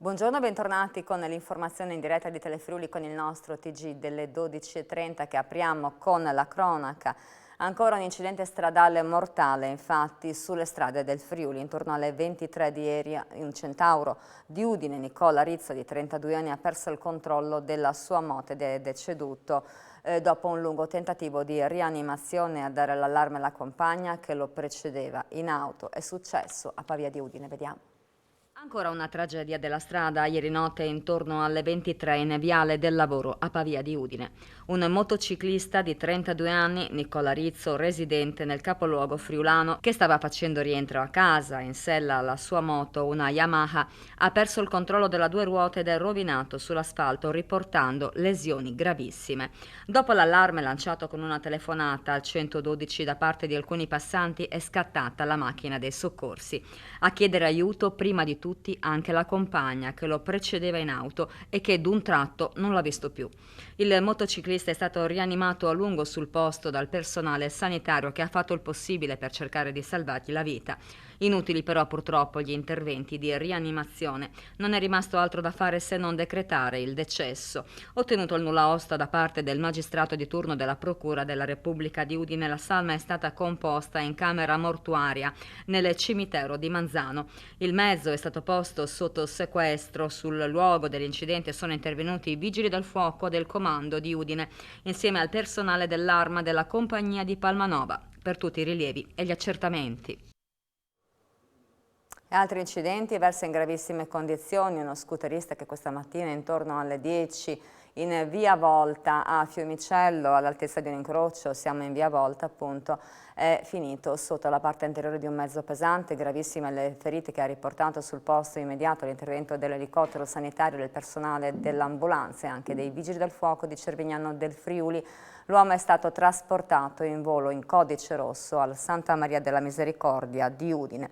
Buongiorno, bentornati con l'informazione in diretta di Telefriuli con il nostro TG delle 12:30 che apriamo con la cronaca. Ancora un incidente stradale mortale, infatti, sulle strade del Friuli. Intorno alle 23 di ieri un centauro di Udine, Nicola Rizzo, di 32 anni, ha perso il controllo della sua moto ed è deceduto dopo un lungo tentativo di rianimazione. A dare l'allarme alla compagna che lo precedeva in auto. È successo a Pavia di Udine, vediamo. Ancora una tragedia della strada ieri notte intorno alle 23 in Viale del Lavoro a Pavia di Udine. Un motociclista di 32 anni, Nicola Rizzo, residente nel capoluogo friulano, che stava facendo rientro a casa in sella alla sua moto, una Yamaha, ha perso il controllo della due ruote ed è rovinato sull'asfalto riportando lesioni gravissime. Dopo l'allarme lanciato con una telefonata al 112 da parte di alcuni passanti è scattata la macchina dei soccorsi. A chiedere aiuto prima di tutti anche la compagna che lo precedeva in auto e che d'un tratto non l'ha visto più. Il motociclista è stato rianimato a lungo sul posto dal personale sanitario che ha fatto il possibile per cercare di salvargli la vita. Inutili però purtroppo gli interventi di rianimazione. Non è rimasto altro da fare se non decretare il decesso. Ottenuto il nulla osta da parte del magistrato di turno della Procura della Repubblica di Udine, la salma è stata composta in camera mortuaria nel cimitero di Manzano. Il mezzo è stato posto sotto sequestro. Sul luogo dell'incidente sono intervenuti i vigili del fuoco del comando di Udine insieme al personale dell'Arma della compagnia di Palmanova per tutti i rilievi e gli accertamenti. Altri incidenti, versa in gravissime condizioni uno scooterista che questa mattina intorno alle 10 in via Volta a Fiumicello, all'altezza di un incrocio, siamo in via Volta appunto, è finito sotto la parte anteriore di un mezzo pesante. Gravissime le ferite che ha riportato sul posto immediato l'intervento dell'elicottero sanitario, del personale dell'ambulanza e anche dei vigili del fuoco di Cervignano del Friuli. L'uomo è stato trasportato in volo in codice rosso al Santa Maria della Misericordia di Udine.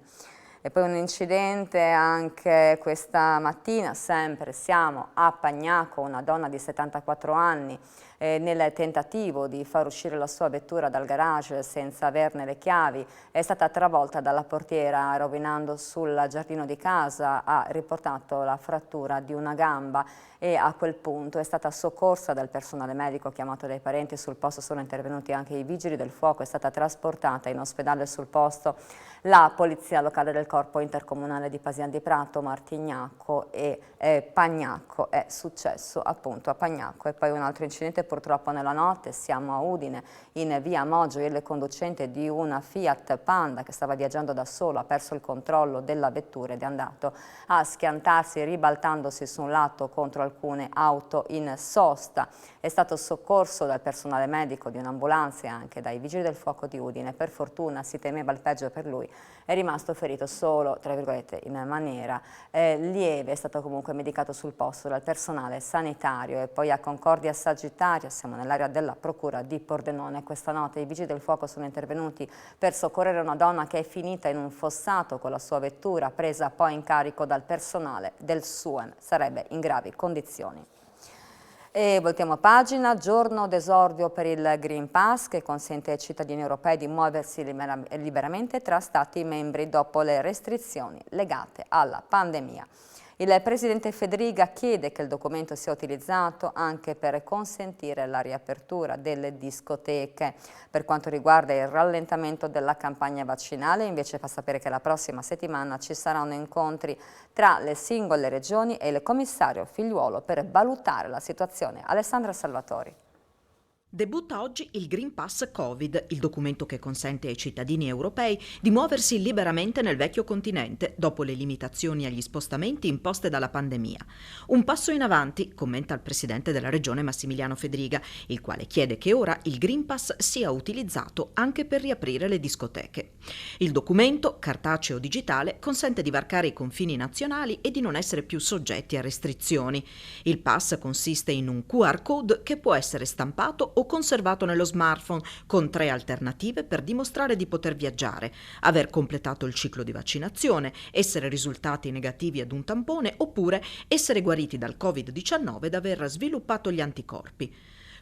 E poi un incidente anche questa mattina, sempre siamo a Pagnaco, una donna di 74 anni nel tentativo di far uscire la sua vettura dal garage senza averne le chiavi è stata travolta dalla portiera rovinando sul giardino di casa, ha riportato la frattura di una gamba e a quel punto è stata soccorsa dal personale medico chiamato dai parenti. Sul posto sono intervenuti anche i vigili del fuoco, è stata trasportata in ospedale sul posto la polizia locale del corpo intercomunale di Pasian di Prato, Martignacco e Pagnacco. È successo appunto a Pagnacco. E poi un altro incidente purtroppo nella notte, siamo a Udine in via Moggio. Il conducente di una Fiat Panda che stava viaggiando da solo ha perso il controllo della vettura ed è andato a schiantarsi ribaltandosi su un lato contro alcune auto in sosta. È stato soccorso dal personale medico di un'ambulanza e anche dai vigili del fuoco di Udine. Per fortuna, si temeva il peggio per lui, è rimasto ferito solo, tra virgolette, in maniera lieve. È stato comunque medicato sul posto dal personale sanitario. E poi a Concordia Sagittaria, siamo nell'area della Procura di Pordenone. Questa notte i vigili del fuoco sono intervenuti per soccorrere una donna che è finita in un fossato con la sua vettura, presa poi in carico dal personale del SUEM. Sarebbe in gravi condizioni. E voltiamo pagina, giorno d'esordio per il Green Pass che consente ai cittadini europei di muoversi liberamente tra Stati membri dopo le restrizioni legate alla pandemia. Il presidente Fedriga chiede che il documento sia utilizzato anche per consentire la riapertura delle discoteche. Per quanto riguarda il rallentamento della campagna vaccinale, invece fa sapere che la prossima settimana ci saranno incontri tra le singole regioni e il commissario Figliuolo per valutare la situazione. Alessandra Salvatori. Debutta oggi il Green Pass Covid, il documento che consente ai cittadini europei di muoversi liberamente nel vecchio continente dopo le limitazioni agli spostamenti imposte dalla pandemia. Un passo in avanti, commenta il presidente della regione Massimiliano Fedriga, il quale chiede che ora il Green Pass sia utilizzato anche per riaprire le discoteche. Il documento, cartaceo o digitale, consente di varcare i confini nazionali e di non essere più soggetti a restrizioni. Il pass consiste in un QR code che può essere stampato o conservato nello smartphone, con 3 alternative per dimostrare di poter viaggiare: aver completato il ciclo di vaccinazione, essere risultati negativi ad un tampone oppure essere guariti dal Covid-19 ed aver sviluppato gli anticorpi.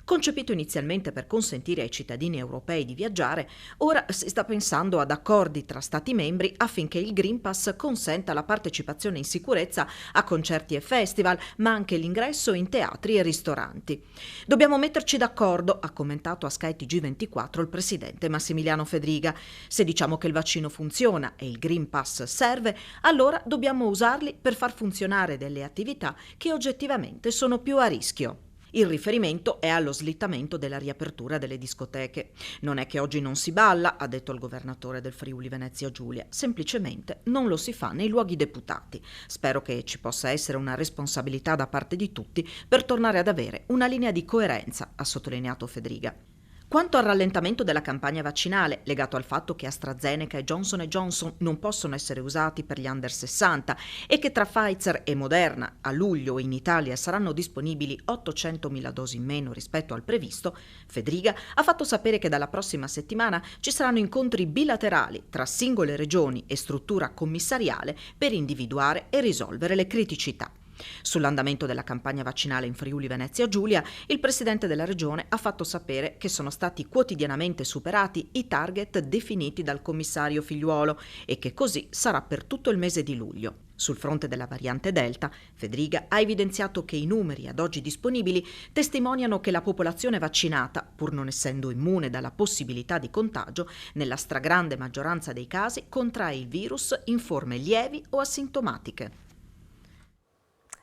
Concepito inizialmente per consentire ai cittadini europei di viaggiare, ora si sta pensando ad accordi tra Stati membri affinché il Green Pass consenta la partecipazione in sicurezza a concerti e festival, ma anche l'ingresso in teatri e ristoranti. Dobbiamo metterci d'accordo, ha commentato a Sky TG24 il presidente Massimiliano Fedriga. Se diciamo che il vaccino funziona e il Green Pass serve, allora dobbiamo usarli per far funzionare delle attività che oggettivamente sono più a rischio. Il riferimento è allo slittamento della riapertura delle discoteche. Non è che oggi non si balla, ha detto il governatore del Friuli Venezia Giulia, semplicemente non lo si fa nei luoghi deputati. Spero che ci possa essere una responsabilità da parte di tutti per tornare ad avere una linea di coerenza, ha sottolineato Fedriga. Quanto al rallentamento della campagna vaccinale, legato al fatto che AstraZeneca e Johnson Johnson non possono essere usati per gli under 60 e che tra Pfizer e Moderna a luglio in Italia saranno disponibili 800.000 dosi in meno rispetto al previsto, Fedriga ha fatto sapere che dalla prossima settimana ci saranno incontri bilaterali tra singole regioni e struttura commissariale per individuare e risolvere le criticità. Sull'andamento della campagna vaccinale in Friuli Venezia Giulia, il presidente della regione ha fatto sapere che sono stati quotidianamente superati i target definiti dal commissario Figliuolo e che così sarà per tutto il mese di luglio. Sul fronte della variante Delta, Fedriga ha evidenziato che i numeri ad oggi disponibili testimoniano che la popolazione vaccinata, pur non essendo immune dalla possibilità di contagio, nella stragrande maggioranza dei casi contrae il virus in forme lievi o asintomatiche.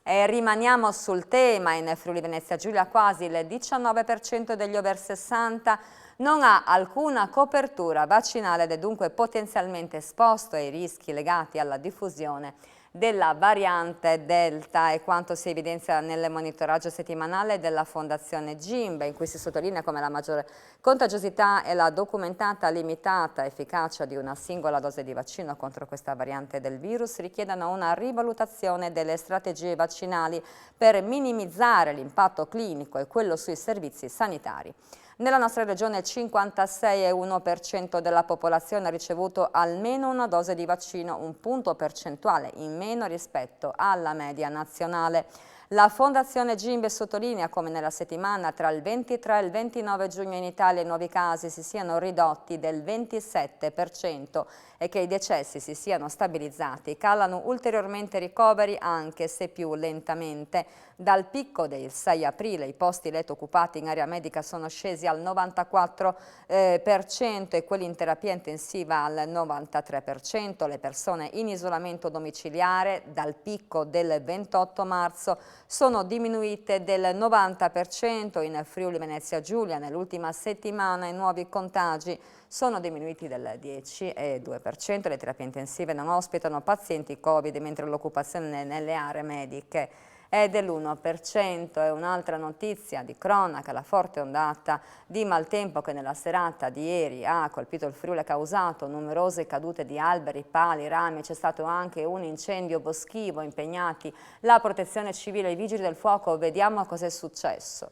E rimaniamo sul tema. In Friuli Venezia Giulia quasi il 19% degli over 60 non ha alcuna copertura vaccinale ed è dunque potenzialmente esposto ai rischi legati alla diffusione della variante Delta, e quanto si evidenzia nel monitoraggio settimanale della Fondazione GIMBE, in cui si sottolinea come la maggiore contagiosità e la documentata limitata efficacia di una singola dose di vaccino contro questa variante del virus richiedano una rivalutazione delle strategie vaccinali per minimizzare l'impatto clinico e quello sui servizi sanitari. Nella nostra regione il 56,1% della popolazione ha ricevuto almeno una dose di vaccino, un punto percentuale in meno rispetto alla media nazionale. La Fondazione GIMBE sottolinea come nella settimana tra il 23 e il 29 giugno in Italia i nuovi casi si siano ridotti del 27% e che i decessi si siano stabilizzati. Calano ulteriormente i ricoveri, anche se più lentamente. Dal picco del 6 aprile i posti letto occupati in area medica sono scesi al 94% e quelli in terapia intensiva al 93%. Le persone in isolamento domiciliare dal picco del 28 marzo sono diminuite del 90%. In Friuli Venezia Giulia nell'ultima settimana i nuovi contagi sono diminuiti del 10,2%. Le terapie intensive non ospitano pazienti Covid, mentre l'occupazione nelle aree mediche è dell'1%. È un'altra notizia di cronaca: la forte ondata di maltempo che nella serata di ieri ha colpito il Friuli ha causato numerose cadute di alberi, pali, rami. C'è stato anche un incendio boschivo, impegnati la Protezione Civile e i Vigili del Fuoco. Vediamo cosa è successo.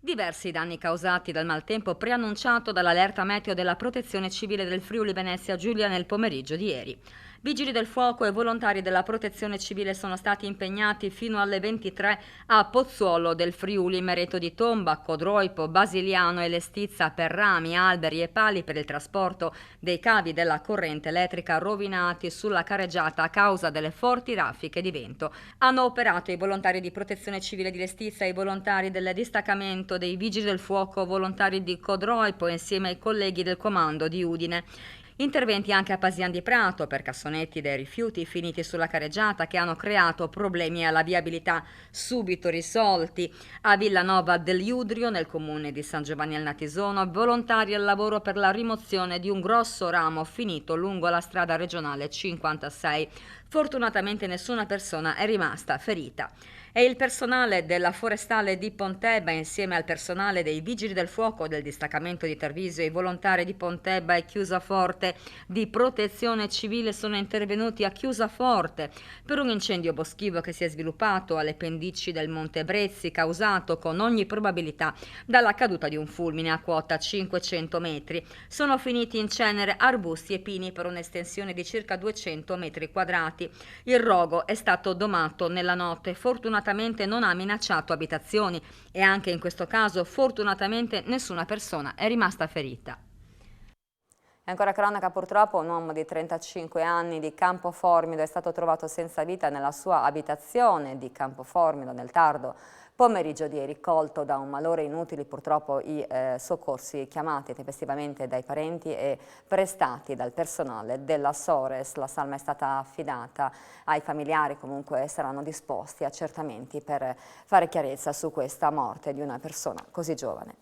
Diversi danni causati dal maltempo preannunciato dall'allerta meteo della Protezione Civile del Friuli Venezia Giulia nel pomeriggio di ieri. Vigili del fuoco e volontari della Protezione Civile sono stati impegnati fino alle 23 a Pozzuolo del Friuli, Mereto di Tomba, Codroipo, Basiliano e Lestizza per rami, alberi e pali per il trasporto dei cavi della corrente elettrica rovinati sulla careggiata a causa delle forti raffiche di vento. Hanno operato i volontari di Protezione Civile di Lestizza e i volontari del distaccamento dei Vigili del Fuoco volontari di Codroipo insieme ai colleghi del comando di Udine. Interventi anche a Pasian di Prato per cassonetti dei rifiuti finiti sulla careggiata che hanno creato problemi alla viabilità, subito risolti. A Villanova del Iudrio, nel comune di San Giovanni al Natisono, volontari al lavoro per la rimozione di un grosso ramo finito lungo la strada regionale 56. Fortunatamente nessuna persona è rimasta ferita. E il personale della Forestale di Pontebba, insieme al personale dei Vigili del Fuoco del distaccamento di Tarvisio e i volontari di Pontebba e Chiusaforte di Protezione Civile, sono intervenuti a Chiusaforte per un incendio boschivo che si è sviluppato alle pendici del Monte Brezzi, causato con ogni probabilità dalla caduta di un fulmine a quota 500 metri. Sono finiti in cenere arbusti e pini per un'estensione di circa 200 metri quadrati. fucilati. Il rogo è stato domato nella notte, fortunatamente non ha minacciato abitazioni e anche in questo caso fortunatamente nessuna persona è rimasta ferita. E ancora cronaca, purtroppo un uomo di 35 anni di Campoformido è stato trovato senza vita nella sua abitazione di Campoformido nel tardo pomeriggio di ieri, colto da un malore inutile. Purtroppo i soccorsi chiamati tempestivamente dai parenti e prestati dal personale della Sores. La salma è stata affidata ai familiari, comunque saranno disposti accertamenti per fare chiarezza su questa morte di una persona così giovane.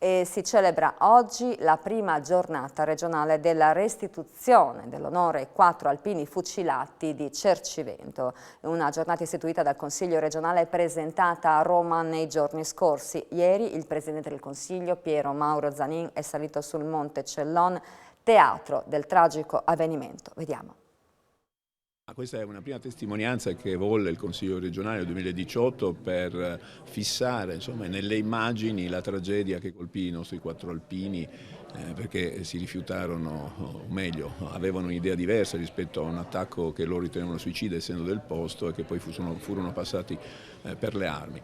E si celebra oggi la prima giornata regionale della restituzione dell'onore ai 4 alpini fucilati di Cercivento. Una giornata istituita dal Consiglio regionale e presentata a Roma nei giorni scorsi. Ieri il Presidente del Consiglio, Piero Mauro Zanin, è salito sul Monte Cellon, teatro del tragico avvenimento. Vediamo. Questa è una prima testimonianza che volle il Consiglio regionale nel 2018 per fissare, insomma, nelle immagini la tragedia che colpì i nostri 4 alpini, perché si rifiutarono, o meglio, avevano un'idea diversa rispetto a un attacco che loro ritenevano suicida essendo del posto e che poi furono passati per le armi.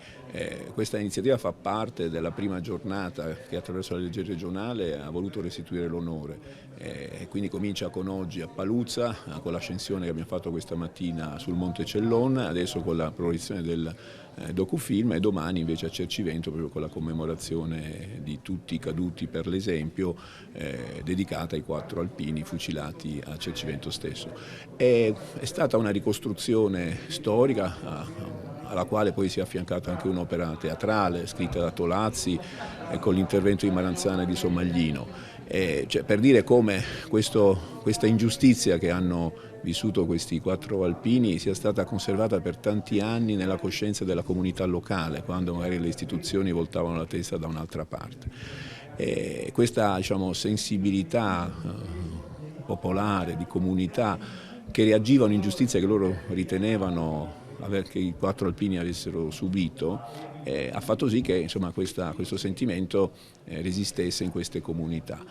Questa iniziativa fa parte della prima giornata che attraverso la legge regionale ha voluto restituire l'onore e quindi comincia con oggi a Paluzza, con l'ascensione che abbiamo fatto questa mattina sul Monte Cellon, adesso con la proiezione del docufilm e domani invece a Cercivento proprio con la commemorazione di tutti i caduti per l'esempio dedicata ai 4 alpini fucilati a Cercivento stesso. È stata una ricostruzione storica alla quale poi si è affiancata anche un'opera teatrale scritta da Tolazzi con l'intervento di Maranzana e di Somaglino. Cioè, per dire come questa ingiustizia che hanno vissuto questi 4 alpini sia stata conservata per tanti anni nella coscienza della comunità locale, quando magari le istituzioni voltavano la testa da un'altra parte. Questa, diciamo, sensibilità popolare, di comunità, che reagivano a un'ingiustizia che loro ritenevano che i 4 alpini avessero subito, ha fatto sì che, insomma, questo sentimento resistesse in queste comunità.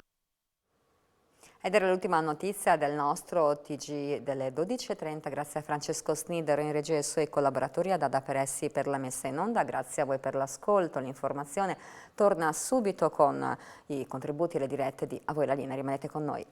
Ed era l'ultima notizia del nostro TG delle 12:30. Grazie a Francesco Snidero in regia e ai suoi collaboratori, ad Ada Peressi per la messa in onda. Grazie a voi per l'ascolto. L'informazione torna subito con i contributi e le dirette di A Voi la Linea. Rimanete con noi.